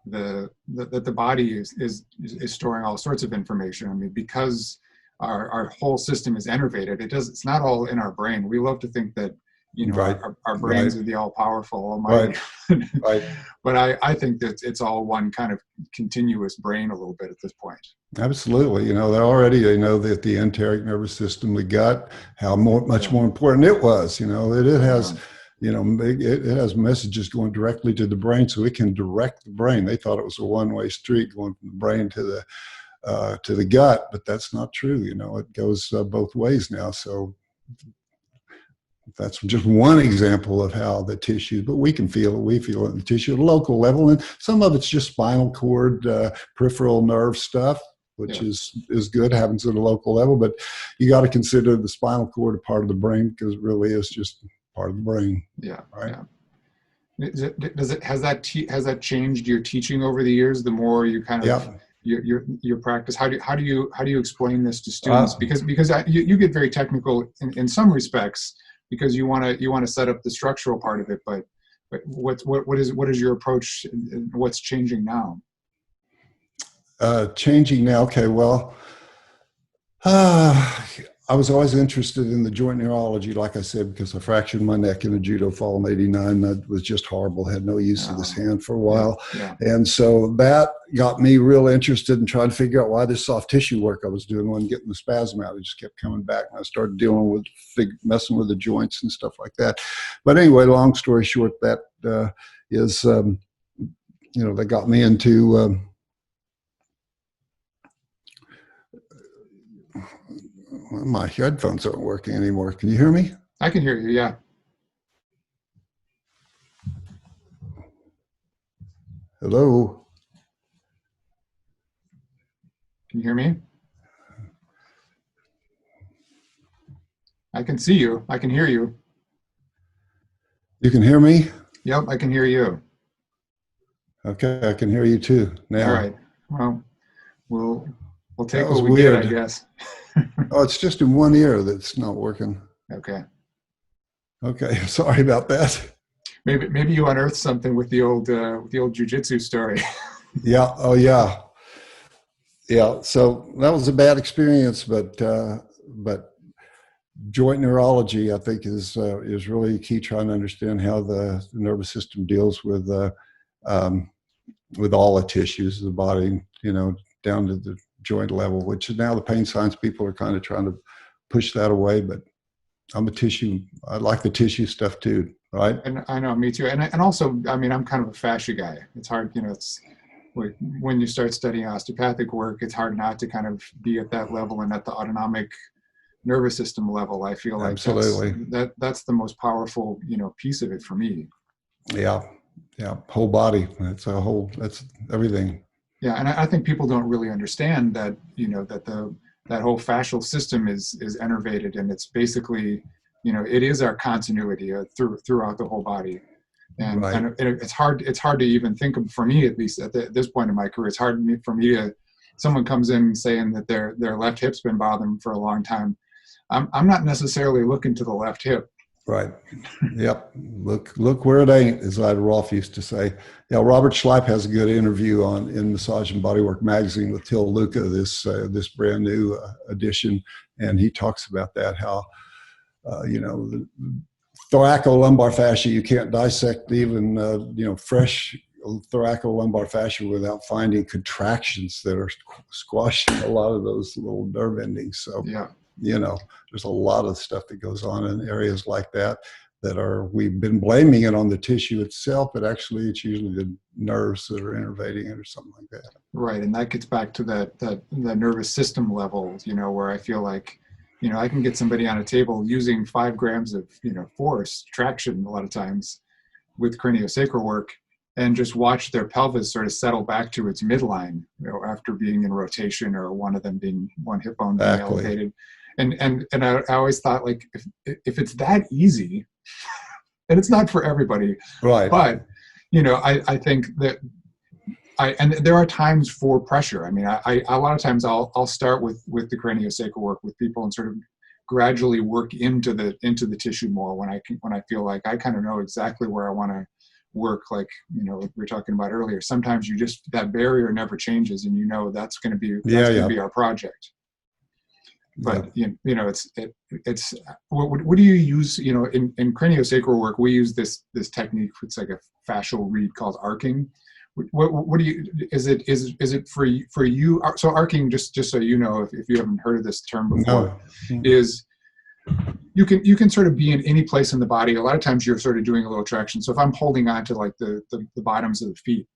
the body is storing all sorts of information. I mean, because our whole system is innervated, it's not all in our brain. We love to think that, you know, our brains are the all-powerful, almighty. Right. But I think that it's all one kind of continuous brain a little bit at this point. Absolutely. You know, they know that the enteric nervous system, the gut, how much more important it was. You know, that it has, you know, it has messages going directly to the brain, so it can direct the brain. They thought it was a one-way street going from the brain to the gut, but that's not true. You know, it goes both ways now. So that's just one example of how the tissue, but we can feel it. We feel it in the tissue at a local level, and some of it's just spinal cord, peripheral nerve stuff, which is good, happens at a local level. But you got to consider the spinal cord a part of the brain, because it really is just part of the brain. Yeah. Right. Yeah. Has that changed your teaching over the years? The more you kind of your practice, how do you explain this to students? Because you get very technical in some respects, because you want to set up the structural part of it, but what is your approach, and what's changing now? Changing now. Okay. Well, I was always interested in the joint neurology, like I said, because I fractured my neck in a judo fall in '89. That was just horrible. Had no use of this hand for a while. Yeah. And so that got me real interested in trying to figure out why this soft tissue work I was doing wasn't getting the spasm out. It just kept coming back. And I started dealing with messing with the joints and stuff like that. But anyway, long story short, that is, that got me into my headphones aren't working anymore. Can you hear me? I can hear you, yeah. Hello? Can you hear me? I can see you. I can hear you. You can hear me? Yep, I can hear you. Okay, I can hear you too now. All right. Well, we'll take That was what we weird. get, I guess. Oh, it's just in one ear that's not working. Okay. Okay, sorry about that. Maybe you unearthed something with the old jiu-jitsu story. Yeah. Oh, yeah. Yeah. So that was a bad experience, but joint neurology, I think, is really key. Trying to understand how the nervous system deals with all the tissues of the body, down to the joint level. Which now the pain science people are kind of trying to push that away. But I like the tissue stuff too. Right. And I know, me too. And also, I mean, I'm kind of a fascia guy. It's hard, it's like when you start studying osteopathic work, it's hard not to kind of be at that level and at the autonomic nervous system level. I feel like absolutely that's the most powerful, piece of it for me. Yeah. Yeah. Whole body. That's everything. Yeah. And I think people don't really understand that, that whole fascial system is innervated, and it's basically, it is our continuity throughout the whole body. And, right. and it's hard to even think of, for me, at least at this point in my career, it's hard for me to, someone comes in saying that their left hip's been bothering them for a long time. I'm not necessarily looking to the left hip. Right. Yep. Look where it ain't, as Rolf used to say. Yeah. Robert Schleip has a good interview in Massage and Bodywork magazine with Till Luca, this brand new edition, and he talks about that, how the thoracolumbar fascia, you can't dissect even fresh thoracolumbar fascia without finding contractions that are squashing a lot of those little nerve endings. So yeah. There's a lot of stuff that goes on in areas like that we've been blaming it on the tissue itself, but actually it's usually the nerves that are innervating it or something like that. Right. And that gets back to the nervous system level, where I feel like, I can get somebody on a table using 5 grams of, force, traction a lot of times with craniosacral work, and just watch their pelvis sort of settle back to its midline, after being in rotation, or one hip bone being elevated. And I always thought, like, if it's that easy, and it's not for everybody, right? But I think that and there are times for pressure. I mean, I a lot of times I'll start with the craniosacral work with people and sort of gradually work into the tissue more when I feel like I kind of know exactly where I want to work. Like, like we were talking about earlier, sometimes that barrier never changes, and that's going to be our project. But it's what do you use? In craniosacral work, we use this technique. It's like a fascial reed called arcing. What do you? Is it for you? So arcing, just so you know, if you haven't heard of this term before, is you can sort of be in any place in the body. A lot of times you're sort of doing a little traction. So if I'm holding on to like the bottoms of the feet,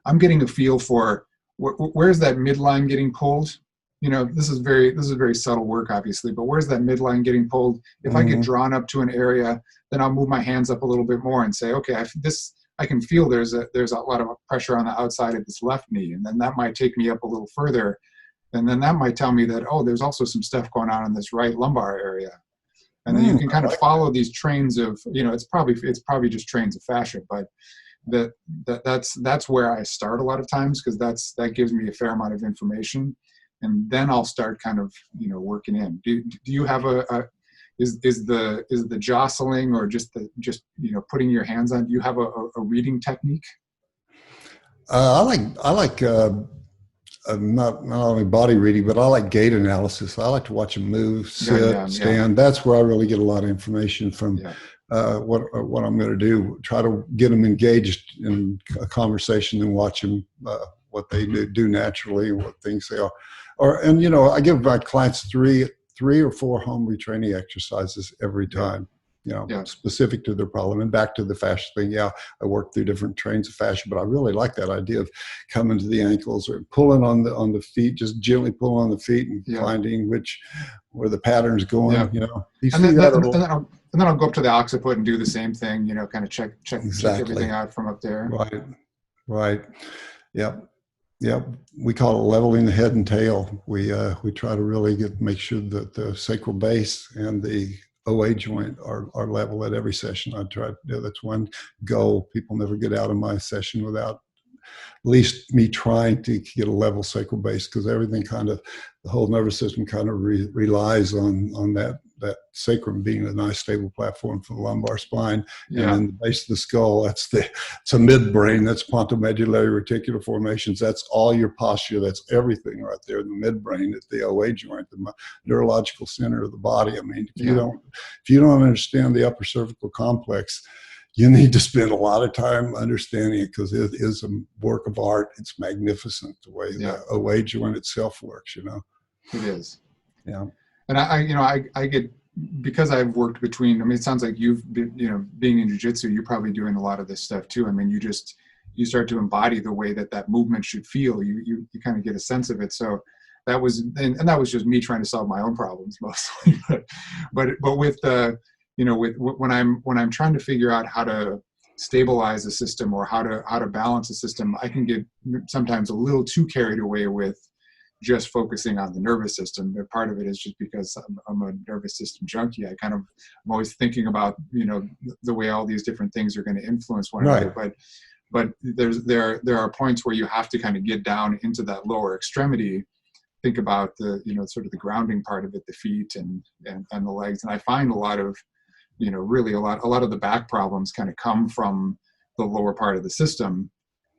I'm getting a feel for where's that midline getting pulled. This is very subtle work, obviously, but where's that midline getting pulled? If I get drawn up to an area, then I'll move my hands up a little bit more and say, okay, I can feel there's a lot of pressure on the outside of this left knee, and then that might take me up a little further, and then that might tell me that, oh, there's also some stuff going on in this right lumbar area, and then you can kind of follow these trains of, it's probably just trains of fascia, but that's where I start a lot of times, because that gives me a fair amount of information. And then I'll start kind of, working in. Do you have is the jostling, or just putting your hands on? Do you have a reading technique? I like not only body reading, but I like gait analysis. I like to watch them move, sit, stand. That's where I really get a lot of information from. What I'm going to do. Try to get them engaged in a conversation and watch them what they do naturally and what things they are. And I give my clients three or four home retraining exercises every time. Specific to their problem. And back to the fascia thing. I work through different trains of fascia, but I really like that idea of coming to the ankles or pulling on the feet, just gently pulling on the feet and finding where the pattern's going. And then I'll go up to the occiput and do the same thing. Kind of check everything out from up there. Right. Yep. We call it leveling the head and tail. We try to really make sure that the sacral base and the OA joint are level at every session. I try to do. That's one goal. People never get out of my session without at least me trying to get a level sacral base, because everything the whole nervous system relies on that sacrum being a nice stable platform for the lumbar spine. And then the base of the skull, it's a midbrain, that's pontomedullary reticular formations. That's all your posture. That's everything right there in the midbrain at the OA joint, the neurological center of the body. I mean, if you don't understand the upper cervical complex, you need to spend a lot of time understanding it, because it is a work of art. It's magnificent the way the OA joint itself works. It is. Yeah. And I get, because I've worked between, it sounds like you've been, being in jiu-jitsu, you're probably doing a lot of this stuff too. I mean, you start to embody the way that movement should feel. You kind of get a sense of it. So that was, and that was just me trying to solve my own problems mostly. but with when I'm trying to figure out how to stabilize a system or how to balance a system, I can get sometimes a little too carried away with just focusing on the nervous system. But part of it is just because I'm a nervous system junkie. I'm always thinking about, the way all these different things are going to influence one another. But there are points where you have to kind of get down into that lower extremity, think about the, sort of the grounding part of it, the feet and the legs. And I find a lot of, really a lot of the back problems kind of come from the lower part of the system.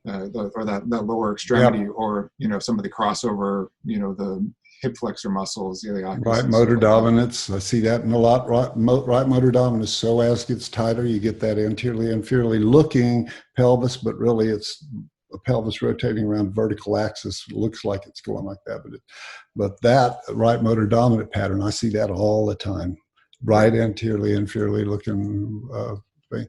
Or that lower extremity, or some of the crossover, the hip flexor muscles, right motor dominance. I see that in a lot. Right motor dominance. Psoas gets tighter. You get that anteriorly inferiorly looking pelvis, but really it's a pelvis rotating around vertical axis. It looks like it's going like that, but that right motor dominant pattern, I see that all the time. Right anteriorly inferiorly looking thing.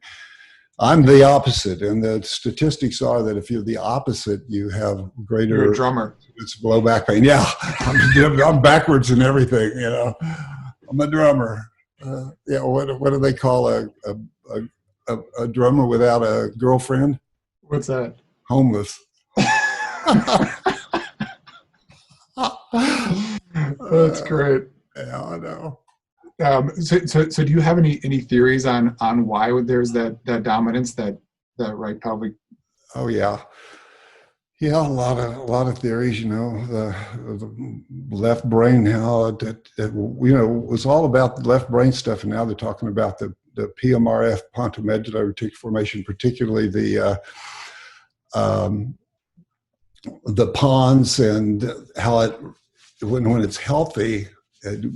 I'm the opposite, and the statistics are that if you're the opposite, you have greater. You're a drummer. It's low back pain. Yeah, I'm backwards in everything. I'm a drummer. What do they call a drummer without a girlfriend? What's that? Homeless. That's great. Yeah, I know. So do you have any theories on why there's that dominance, that right pelvic? Oh yeah, a lot of theories. The left brain, how it was all about the left brain stuff, and now they're talking about the PMRF, pontomedullary reticular formation, particularly the pons, and how it when it's healthy.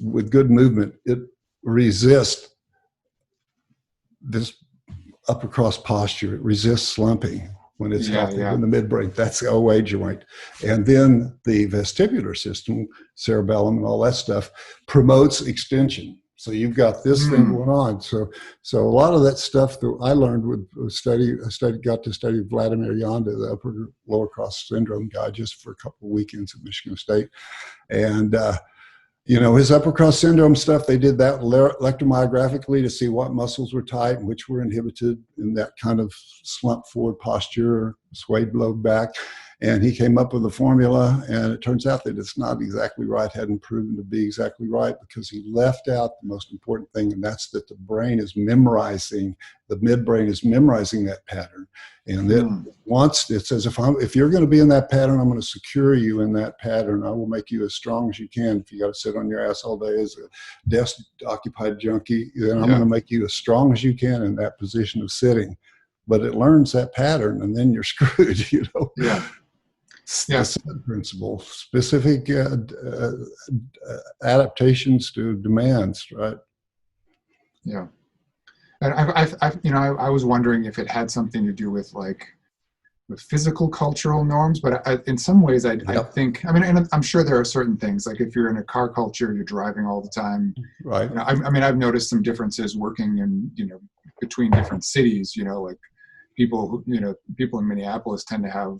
With good movement, it resists this upper cross posture. It resists slumping when it's healthy in the midbrain. That's the OA joint. And then the vestibular system, cerebellum and all that stuff, promotes extension. So you've got this thing going on. So a lot of that stuff that I learned got to study Vladimir Yanda, the upper lower cross syndrome guy, just for a couple of weekends at Michigan State. And his upper cross syndrome stuff, they did that electromyographically to see what muscles were tight and which were inhibited in that kind of slump forward posture, swayed low back. And he came up with a formula, and it turns out that it's not exactly right, hadn't proven to be exactly right, because he left out the most important thing, and that's that the brain is memorizing, the midbrain is memorizing that pattern. And it says, if you're going to be in that pattern, I'm going to secure you in that pattern. I will make you as strong as you can. If you got to sit on your ass all day as a desk-occupied junkie, then I'm going to make you as strong as you can in that position of sitting. But it learns that pattern, and then you're screwed, Yeah. Yeah. The SAT principle, specific adaptations to demands, right? Yeah. And I was wondering if it had something to do with with physical cultural norms, but in some ways, I think, I mean, and I'm sure there are certain things, like if you're in a car culture, you're driving all the time. Right. You know, I mean, I've noticed some differences working in, between different cities, like people in Minneapolis tend to have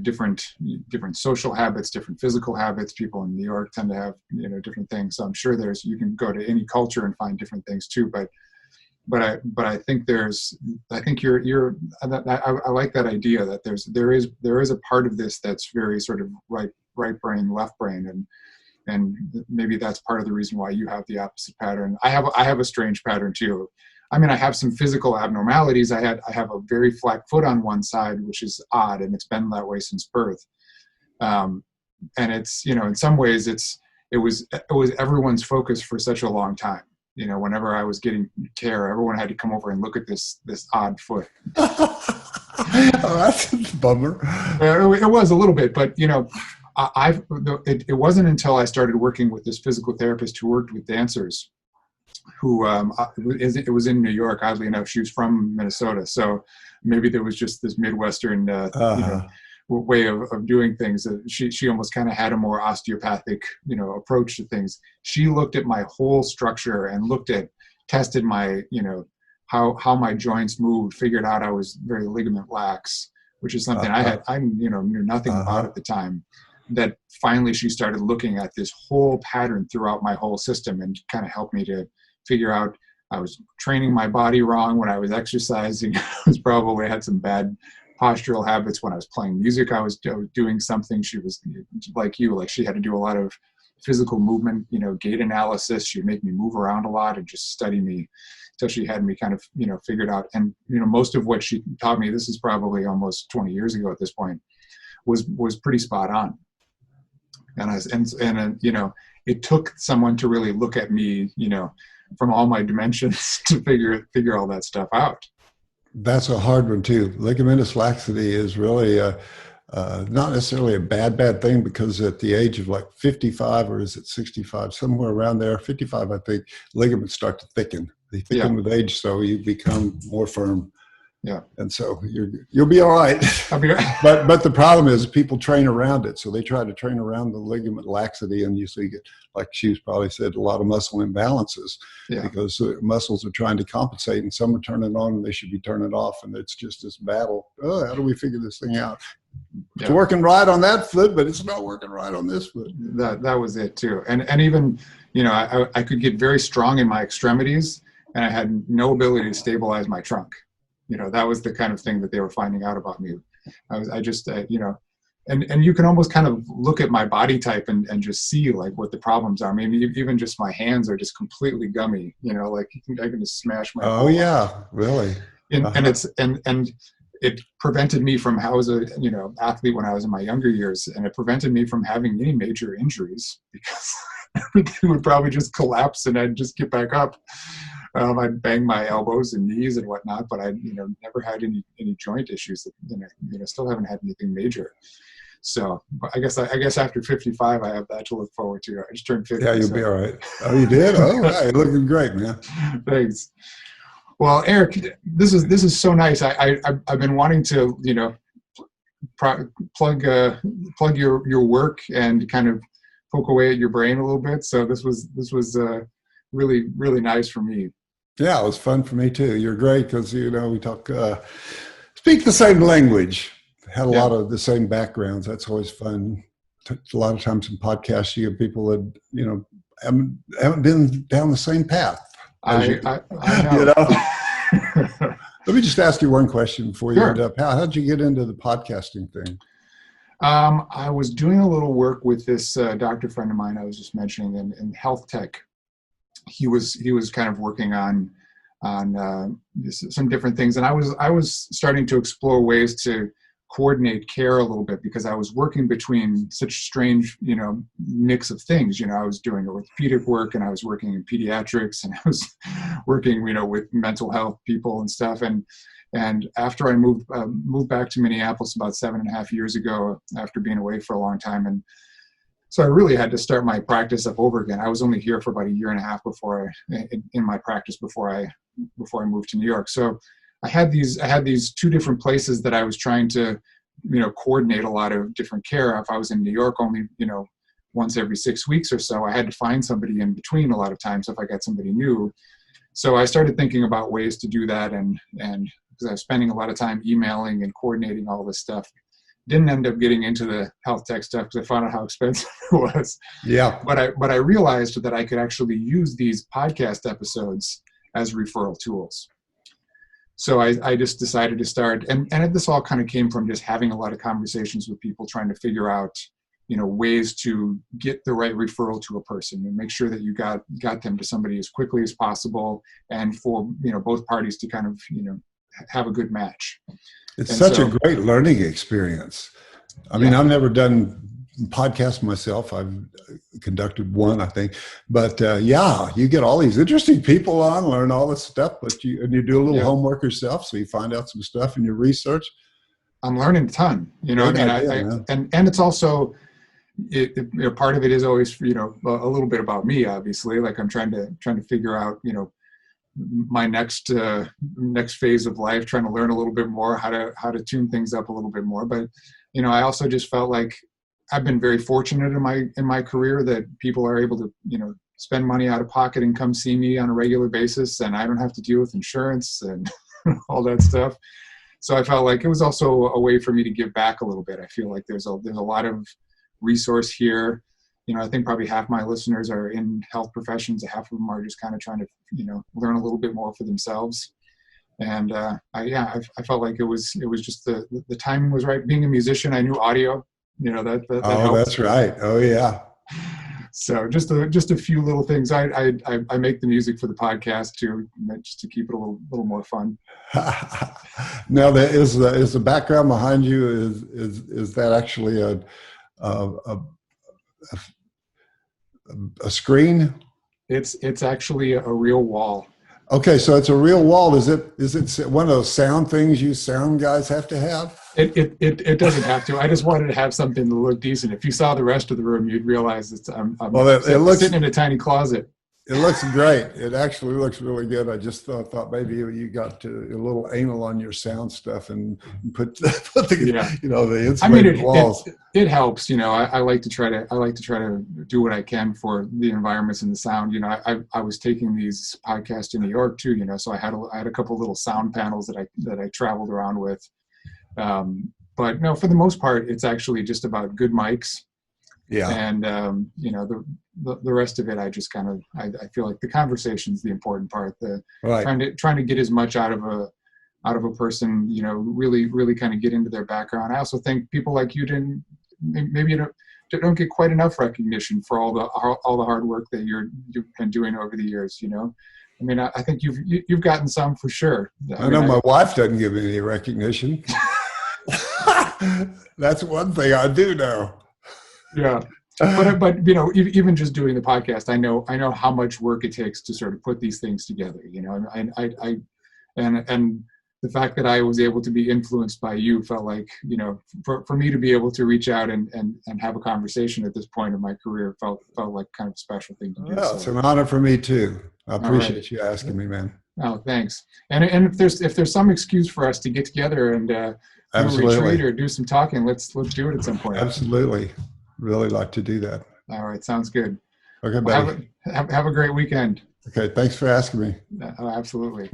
different social habits, different physical habits. People in New York tend to have, different things. So I'm sure you can go to any culture and find different things too, but I think I like that idea that there is a part of this that's very sort of right brain, left brain, and maybe that's part of the reason why you have the opposite pattern. I have a strange pattern too. I mean, I have some physical abnormalities. I have a very flat foot on one side, which is odd, and it's been that way since birth. And it's, in some ways it was everyone's focus for such a long time. Whenever I was getting care, everyone had to come over and look at this odd foot. Oh, that's a bummer. It was a little bit, but it wasn't until I started working with this physical therapist who worked with dancers, who it was in New York. Oddly enough, she was from Minnesota, so maybe there was just this Midwestern way of doing things. She almost kind of had a more osteopathic, approach to things. She looked at my whole structure and tested my, how my joints moved, figured out I was very ligament lax, which is something I knew nothing about at the time. That finally she started looking at this whole pattern throughout my whole system and kind of helped me to figure out I was training my body wrong when I was exercising. I was probably had some bad postural habits. When I was playing music, I was doing something. She was like she had to do a lot of physical movement, gait analysis. She'd make me move around a lot and just study me until she had me kind of, figured out. And, most of what she taught me, this is probably almost 20 years ago at this point, was pretty spot on. And it took someone to really look at me, from all my dimensions to figure all that stuff out. That's a hard one too. Ligamentous laxity is really not necessarily a bad thing, because at the age of like 55, or is it 65, somewhere around there, 55, I think, ligaments start to thicken. They thicken with age, so you become more firm. Yeah. And so you'll be all right. I'll be right. But the problem is people train around it. So they try to train around the ligament laxity, and you see, like Shoes probably said, a lot of muscle imbalances because the muscles are trying to compensate, and some are turning on and they should be turning off. And it's just this battle. Oh, how do we figure this thing out? It's working right on that foot, but it's not working right on this foot. That was it too. And even, I could get very strong in my extremities, and I had no ability to stabilize my trunk. That was the kind of thing that they were finding out about me. I just, and you can almost kind of look at my body type and just see like what the problems are. I mean, even just my hands are just completely gummy, like I can just smash my. Oh yeah, really. And it prevented me from, I was a, athlete when I was in my younger years, and it prevented me from having any major injuries because everything would probably just collapse and I'd just get back up. I'd bang my elbows and knees and whatnot, but I, never had any joint issues that, still haven't had anything major. So I guess after 55, I have that to look forward to. I just turned 50. Yeah, you'll be all right. Oh, you did? Oh, right. You're looking great, man. Thanks. Well, Erik, this is so nice. I've been wanting to, plug your work and kind of poke away at your brain a little bit. So this was really, really nice for me. Yeah, it was fun for me too. You're great because, we talk, speak the same language, had a lot of the same backgrounds. That's always fun. A lot of times in podcasts, you have people that, haven't been down the same path. I know. Let me just ask you one question before you Sure. end up. How did you get into the podcasting thing? I was doing a little work with this doctor friend of mine I was just mentioning in health tech. He was kind of working on some different things, and I was starting to explore ways to coordinate care a little bit because I was working between such strange mix of things. I was doing orthopedic work, and I was working in pediatrics, and I was working with mental health people and stuff, and And after I moved back to Minneapolis about 7.5 years ago, after being away for a long time, and so I really had to start my practice up over again. I was only here for about 1.5 years in my practice before I moved to New York. So I had these two different places that I was trying to, coordinate a lot of different care. If I was in New York only, once every 6 weeks or so, I had to find somebody in between a lot of times if I got somebody new. So I started thinking about ways to do that, and because I was spending a lot of time emailing and coordinating all this stuff. Didn't end up getting into the health tech stuff because I found out how expensive it was. Yeah. But I realized that I could actually use these podcast episodes as referral tools. So I just decided to start, and this all kind of came from just having a lot of conversations with people, trying to figure out, ways to get the right referral to a person and make sure that you got them to somebody as quickly as possible, and for, both parties to kind of, have a good match. It's such a great learning experience. I mean, I've never done podcasts myself. I've conducted one, I think. But you get all these interesting people on, learn all this stuff, but you do a little homework yourself, so you find out some stuff in your research. I'm learning a ton, and it's also, part of it is always, a little bit about me, obviously. Like I'm trying to figure out, my next phase of life, trying to learn a little bit more how to tune things up a little bit more. But I also just felt like I've been very fortunate in my career that people are able to spend money out of pocket and come see me on a regular basis, and I don't have to deal with insurance and all that stuff. So I felt like it was also a way for me to give back a little bit. I feel like there's a lot of resource here. I think probably half my listeners are in health professions. Half of them are just kind of trying to, learn a little bit more for themselves. And I felt like it was just the timing was right. Being a musician, I knew audio. That oh, helped. That's right. Oh, yeah. So just a few little things. I make the music for the podcast too, just to keep it a little more fun. Now, is the background behind you is that actually a screen? It's actually a real wall. Okay, so it's a real wall. Is it one of those sound things you sound guys have to have? It doesn't have to. I just wanted to have something to look decent. If you saw the rest of the room, you'd realize I'm sitting in a tiny closet. It looks great. It actually looks really good. I just thought maybe you got a little anal on your sound stuff and put the insulated walls. It helps. I like to try to do what I can for the environments and the sound. I was taking these podcasts in New York too. So I had a couple little sound panels that I traveled around with. But no, for the most part, it's actually just about good mics. Yeah. And the rest of it, I just kind of I feel like the conversation's the important part. Trying to get as much out of a person, really kind of get into their background. I also think people like you don't get quite enough recognition for all the hard work that you've been doing over the years. I mean, I think you've gotten some for sure. I know my wife doesn't give me any recognition. That's one thing I do know. Yeah. But even just doing the podcast, I know how much work it takes to sort of put these things together, and the fact that I was able to be influenced by you felt like, for me to be able to reach out and have a conversation at this point in my career felt like kind of a special thing to do. Yeah, it's an honor for me too. I appreciate you asking me, man. Oh, thanks. And if there's some excuse for us to get together and do a retreat or do some talking, let's do it at some point. Absolutely. Really like to do that. All right. Sounds good. Okay, buddy. Have a great weekend. Okay. Thanks for asking me. Absolutely.